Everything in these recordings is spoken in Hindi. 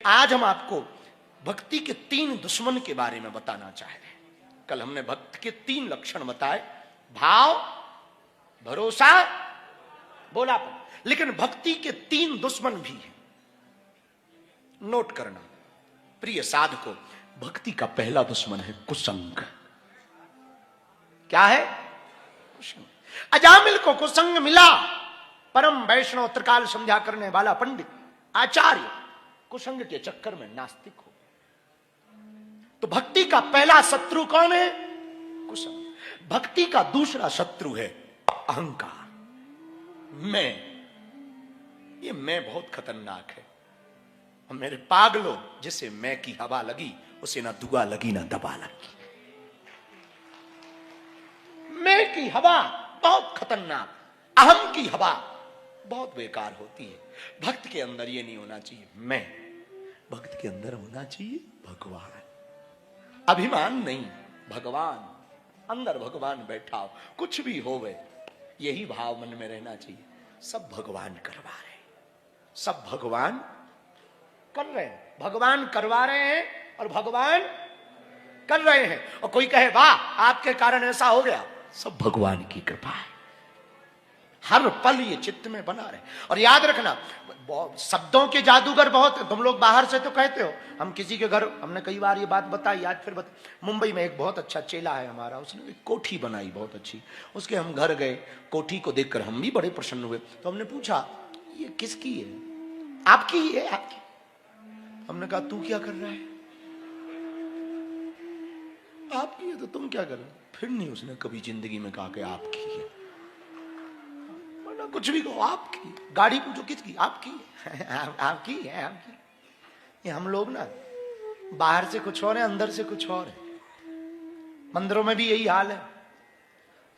आज हम आपको भक्ति के 3 दुश्मन के बारे में बताना चाह रहे हैं। कल हमने भक्त के 3 लक्षण बताए, भाव, भरोसा, बोलापन। लेकिन भक्ति के 3 दुश्मन भी हैं। नोट करना प्रिय साधकों, भक्ति का पहला दुश्मन है कुसंग। क्या है? कुसंग। अजामिल को कुसंग मिला। परम वैष्णव त्रिकाल संध्या करने वाला पंडित आचार्य कुसंग के चक्कर में नास्तिक हो। तो भक्ति का पहला शत्रु कौन है? कुसंग। भक्ति का दूसरा शत्रु है अहंकार। मैं, ये मैं बहुत खतरनाक है। और मेरे पागलों, जिसे मैं की हवा लगी उसे ना दुआ लगी ना दबा लगी। मैं की हवा बहुत खतरनाक, अहम की हवा बहुत बेकार होती है। भक्त के अंदर ये नहीं होना चाहिए मैं, भक्त के अंदर होना चाहिए भगवान। अभिमान नहीं, भगवान। अंदर भगवान बैठा हो, कुछ भी होवे यही भाव मन में रहना चाहिए। सब भगवान करवा रहे हैं, सब भगवान कर रहे हैं, भगवान करवा रहे हैं और भगवान कर रहे हैं। और कोई कहे वाह आपके कारण ऐसा हो गया, सब भगवान की कृपा है। हर पल ये चित्त में बना रहे। और याद रखना, शब्दों के जादूगर बहुत है। तुम लोग बाहर से तो कहते हो, हम किसी के घर, हमने कई बार ये बात बताई, आज फिर मुंबई में एक बहुत अच्छा चेला है हमारा, उसने एक कोठी बनाई बहुत अच्छी। उसके हम घर गए, कोठी को देखकर हम भी बड़े प्रसन्न हुए। तो हमने पूछा ये किसकी है? आपकी ही है? आपकी। हमने कहा तू क्या कर रहा है? आपकी है तो तुम क्या कर रहे हो? फिर नहीं उसने कभी जिंदगी में कहा कि आपकी है। कुछ भी कहो, आपकी। गाड़ी पूछो किसकी? आपकी आपकी है, आपकी। ये हम लोग ना बाहर से कुछ और है, अंदर से कुछ और है। मंदिरों में भी यही हाल है।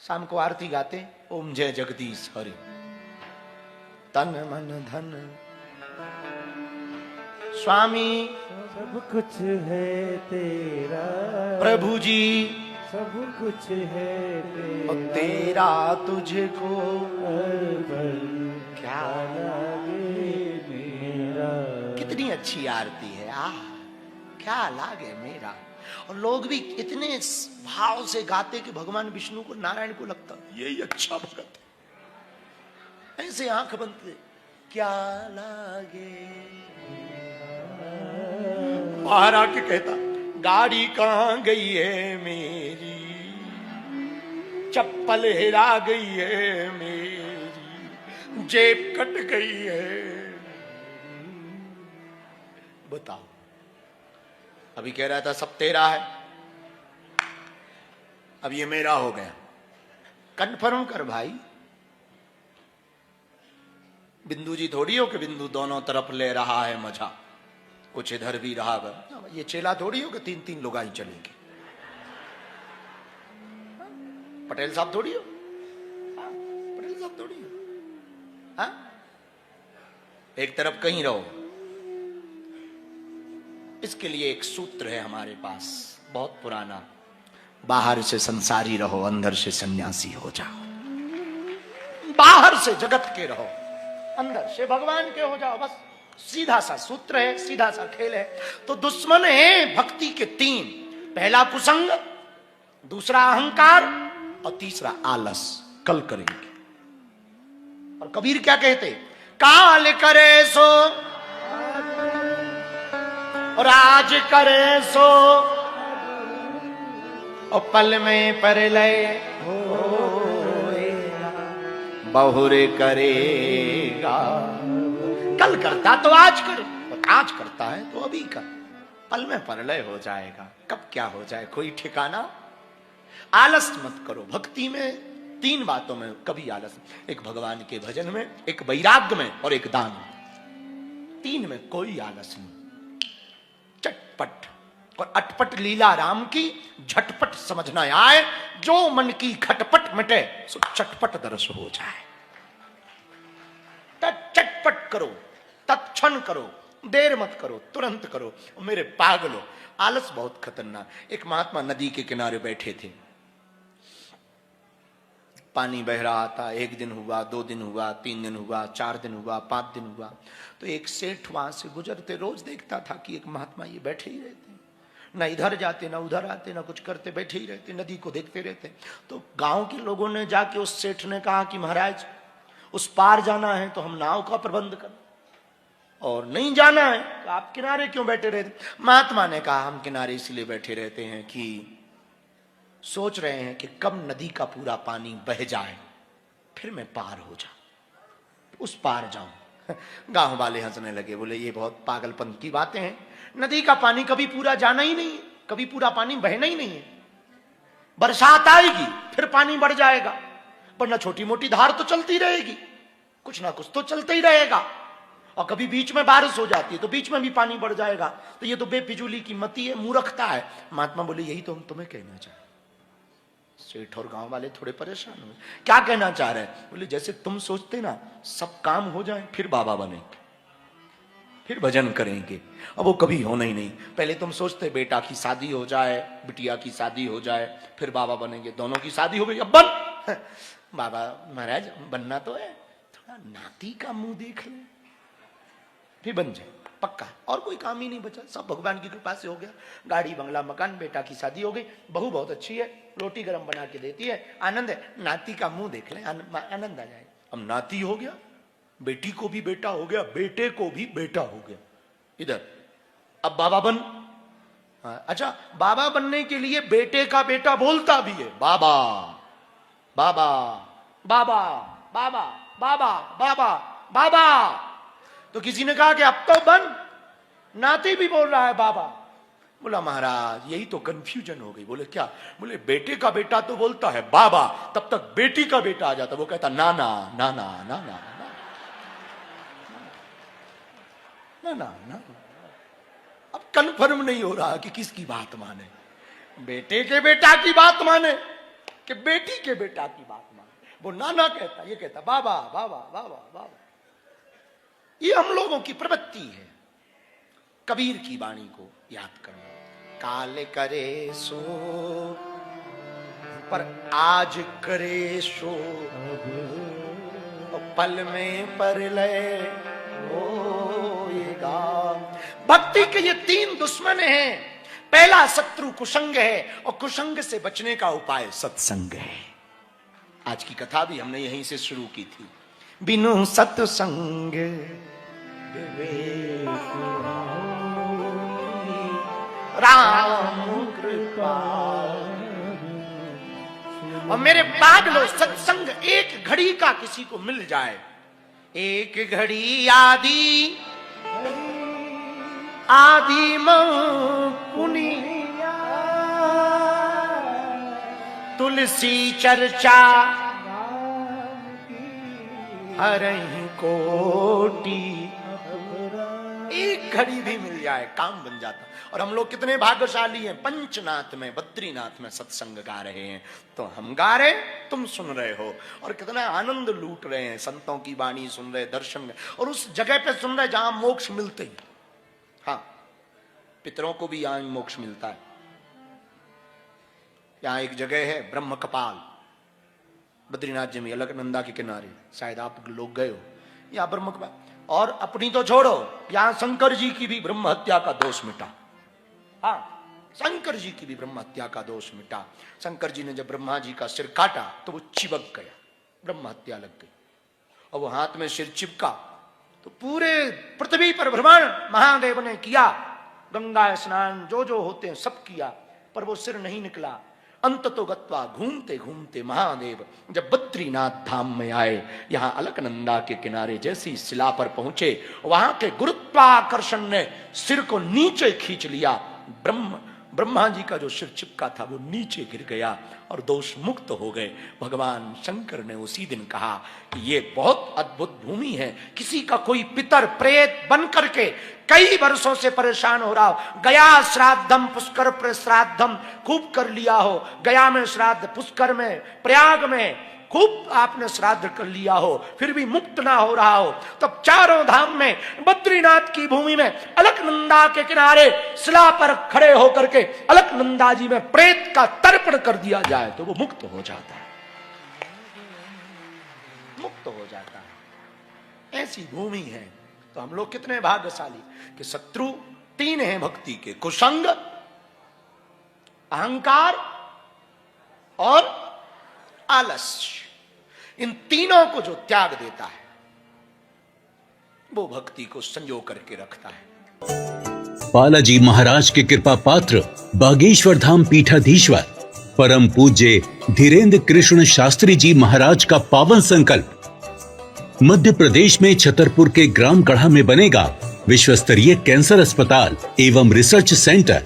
शाम को आरती गाते, ओम जय जगदीश हरि, तन मन धन स्वामी सब कुछ है तेरा, प्रभु जी सब कुछ है तेरा, तेरा तुझको क्या लागे मेरा। कितनी अच्छी आरती है, क्या लागे मेरा। और लोग भी इतने भाव से गाते कि भगवान विष्णु को, नारायण को लगता यही अच्छा भगत है। ऐसे आंख बंद, क्या लागे। बाहर आके कहता गाड़ी कहां गई है मेरी, चप्पल हिरा गई है मेरी, जेब कट गई है। बताओ, अभी कह रहा था सब तेरा है, अब ये मेरा हो गया। कंफर्म कर भाई। बिंदु जी थोड़ी हो कि बिंदु दोनों तरफ ले रहा है मजा, कुछ इधर भी रहा। ये चेला थोड़ी हो कि 3-3 लोग आई चलेंगे। पटेल साहब थोड़ी हो, पटेल साहब थोड़ी हो। एक तरफ कहीं रहो। इसके लिए एक सूत्र है हमारे पास, बहुत पुराना, बाहर से संसारी रहो, अंदर से सन्यासी हो जाओ। बाहर से जगत के रहो, अंदर से भगवान के हो जाओ। बस सीधा सा सूत्र है, सीधा सा खेल है। तो दुश्मन है भक्ति के 3। पहला कुसंग, दूसरा अहंकार और तीसरा आलस। कल करेंगे। और कबीर क्या कहते? काल करे सो और आज करे सो, और पल में परलय बहुरे करेगा। कल करता तो आज करे, और आज करता है तो अभी कर। पल में परलय हो जाएगा, कब क्या हो जाए कोई ठिकाना। आलस मत करो। भक्ति में 3 बातों में कभी आलस, एक भगवान के भजन में, एक वैराग्य में और एक दान में। 3 में कोई आलस नहीं। चटपट और अटपट लीला राम की, झटपट समझना आए। जो मन की खटपट मिटे सो चटपट दर्श हो जाए। चटपट करो, तत्क्षण करो, देर मत करो, तुरंत करो। मेरे पागलो, आलस बहुत खतरनाक। एक महात्मा नदी के किनारे बैठे थे, पानी बह रहा था। 1 दिन हुआ, 2 दिन हुआ, 3 दिन हुआ, 4 दिन हुआ, 5 दिन हुआ। तो एक सेठ वहां से गुजरते, रोज देखता था कि एक महात्मा ये बैठे ही रहते, ना इधर जाते ना उधर आते, ना कुछ करते, बैठे ही रहते, नदी को देखते रहते। तो गांव के लोगों ने जाके उस सेठ ने कहा कि महाराज उस पार जाना है तो हम नाव का प्रबंध कर, और नहीं जाना है तो आप किनारे क्यों बैठे रहते। महात्मा ने कहा हम किनारे इसलिए बैठे रहते हैं कि सोच रहे हैं कि कब नदी का पूरा पानी बह जाए फिर मैं पार हो जाऊं, उस पार जाऊं। गांव वाले हंसने लगे, बोले ये बहुत पागलपन की बातें हैं, नदी का पानी कभी पूरा जाना ही नहीं है, कभी पूरा पानी बहना ही नहीं है। बरसात आएगी फिर पानी बढ़ जाएगा, वरना छोटी मोटी धार तो चलती रहेगी, कुछ ना कुछ तो चलता ही रहेगा। और कभी बीच में बारिश हो जाती है तो बीच में भी पानी बढ़ जाएगा। तो ये तो बेफिजूली की मती है, मूर्खता है। महात्मा बोले यही तो हम तुम्हें कहना चाहते। सेठ और गांव वाले थोड़े परेशान हुए, क्या कहना चाह रहे हैं। बोले जैसे तुम सोचते ना सब काम हो जाए फिर बाबा बनेंगे, फिर भजन करेंगे, अब वो कभी होना ही नहीं। पहले तुम सोचते बेटा की शादी हो जाए, बिटिया की शादी हो जाए, फिर बाबा बनेंगे। दोनों की शादी हो गई, अब बन बाबा। महाराज बनना तो है, थोड़ा नाती का मुंह देख ले फिर बन जाए, पक्का। और कोई काम ही नहीं बचा, सब भगवान की कृपा से हो गया। गाड़ी बंगला मकान, बेटा की शादी हो गई, बहू बहुत अच्छी है, रोटी गरम बना के देती है, आनंद है। नाती का मुंह देख ले, आनंद आ जाए। अब नाती हो गया, बेटी को भी बेटा हो गया, बेटे को भी बेटा हो गया इधर। अब बाबा बन। अच्छा, बाबा बनने के लिए बेटे का बेटा बोलता भी है बाबा बाबा बाबा बाबा बाबा बाबा बाबा। तो किसी ने कहा कि अब तो बन, नाती भी बोल रहा है बाबा। बोला महाराज यही तो कंफ्यूजन हो गई। बोले क्या। बोले बेटे का बेटा तो बोलता है बाबा, तब तक बेटी का बेटा आ जाता, वो कहता नाना नाना नाना नाना नाना। अब कंफर्म नहीं हो रहा कि किसकी बात माने, बेटे के बेटा की बात माने कि बेटी के बेटा की बात माने। वो नाना कहता, ये कहता बाबा बाबा बाबा बाबा। ये हम लोगों की प्रवृत्ति है। कबीर की वाणी को याद करना। काल करे सो पर आज करे सो, पल में परलय होएगा। भक्ति के ये 3 दुश्मन हैं। पहला शत्रु कुसंग है, और कुसंग से बचने का उपाय सत्संग है। आज की कथा भी हमने यहीं से शुरू की थी। बिनु सत्संग राम कृपा। और मेरे पागलो, सत्संग एक घड़ी का किसी को मिल जाए, एक घड़ी आदि आदि पुनि तुलसी चर्चा हरहि कोटि। एक घड़ी भी मिल जाए काम बन जाता। और हम लोग कितने भाग्यशाली हैं, पंचनाथ में, बद्रीनाथ में सत्संग गा रहे हैं। तो हम गा रहे, तुम सुन रहे हो, और कितना आनंद लूट रहे हैं। संतों की वाणी सुन रहे, दर्शन, और उस जगह पे सुन रहे जहां मोक्ष मिलते ही। हाँ, पितरों को भी यहां मोक्ष मिलता है। यहां एक जगह है ब्रह्म कपाल, बद्रीनाथ जी में, अलकनंदा के किनारे। शायद आप लोग गए हो। यहां ब्रह्म कपाल, और अपनी तो छोड़ो, यहां शंकर जी की भी ब्रह्म हत्या का दोष मिटा। हाँ, शंकर जी की भी ब्रह्म हत्या का दोष मिटा। शंकर जी ने जब ब्रह्मा जी का सिर काटा तो वो चिपक गया, ब्रह्म हत्या लग गई। और वो हाथ में सिर चिपका तो पूरे पृथ्वी पर भ्रमण महादेव ने किया, गंगा स्नान जो जो होते हैं सब किया, पर वो सिर नहीं निकला। अंत तो गत्वा, घूमते घूमते महादेव जब बद्रीनाथ धाम में आए, यहां अलकनंदा के किनारे जैसी शिला पर पहुंचे, वहां के गुरुत्वाकर्षण ने सिर को नीचे खींच लिया। ब्रह्मा जी का जो सिर चिपका था वो नीचे गिर गया और दोष मुक्त हो गए। भगवान शंकर ने उसी दिन कहा कि ये बहुत अद्भुत भूमि है। किसी का कोई पितर प्रेत बन करके कई वर्षों से परेशान हो रहा हो, गया श्राद्धम पुष्कर प्रश्राद्धम खूब कर लिया हो, गया में श्राद्ध, पुष्कर में, प्रयाग में खूब आपने श्राद्ध कर लिया हो, फिर भी मुक्त ना हो रहा हो, तब चारों धाम में, बद्रीनाथ की भूमि में, अलकनंदा के किनारे शिला पर खड़े होकर के अलकनंदा जी में प्रेत का तर्पण कर दिया जाए तो वो मुक्त हो जाता है। जाता है। ऐसी भूमि है तो हम लोग कितने भाग्यशाली कि शत्रु 3 हैं भक्ति के, कुसंग, अहंकार और आलस्य। इन तीनों को जो त्याग देता है वो भक्ति को संजो करके रखता है। बालाजी महाराज के कृपा पात्र बागेश्वर धाम पीठाधीश्वर परम पूज्य धीरेन्द्र कृष्ण शास्त्री जी महाराज का पावन संकल्प। मध्य प्रदेश में छतरपुर के ग्राम गढ़ा में बनेगा विश्व स्तरीय कैंसर अस्पताल एवं रिसर्च सेंटर,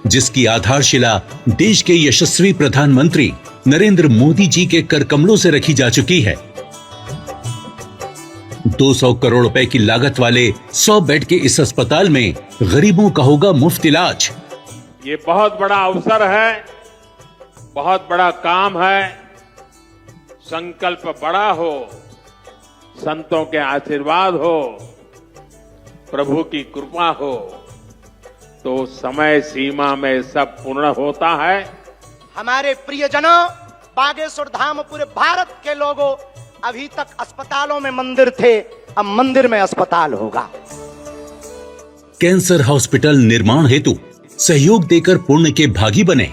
जिसकी आधारशिला देश के यशस्वी प्रधानमंत्री नरेंद्र मोदी जी के कर कमलों से रखी जा चुकी है। 200 करोड़ रुपए की लागत वाले 100 बेड के इस अस्पताल में गरीबों का होगा मुफ्त इलाज। ये बहुत बड़ा अवसर है, बहुत बड़ा काम है। संकल्प बड़ा हो, संतों के आशीर्वाद हो, प्रभु की कृपा हो तो समय सीमा में सब पूर्ण होता है। हमारे प्रियजनों, बागेश्वर धाम पूरे भारत के लोगों, अभी तक अस्पतालों में मंदिर थे, अब मंदिर में अस्पताल होगा। कैंसर हॉस्पिटल निर्माण हेतु सहयोग देकर पुण्य के भागी बने।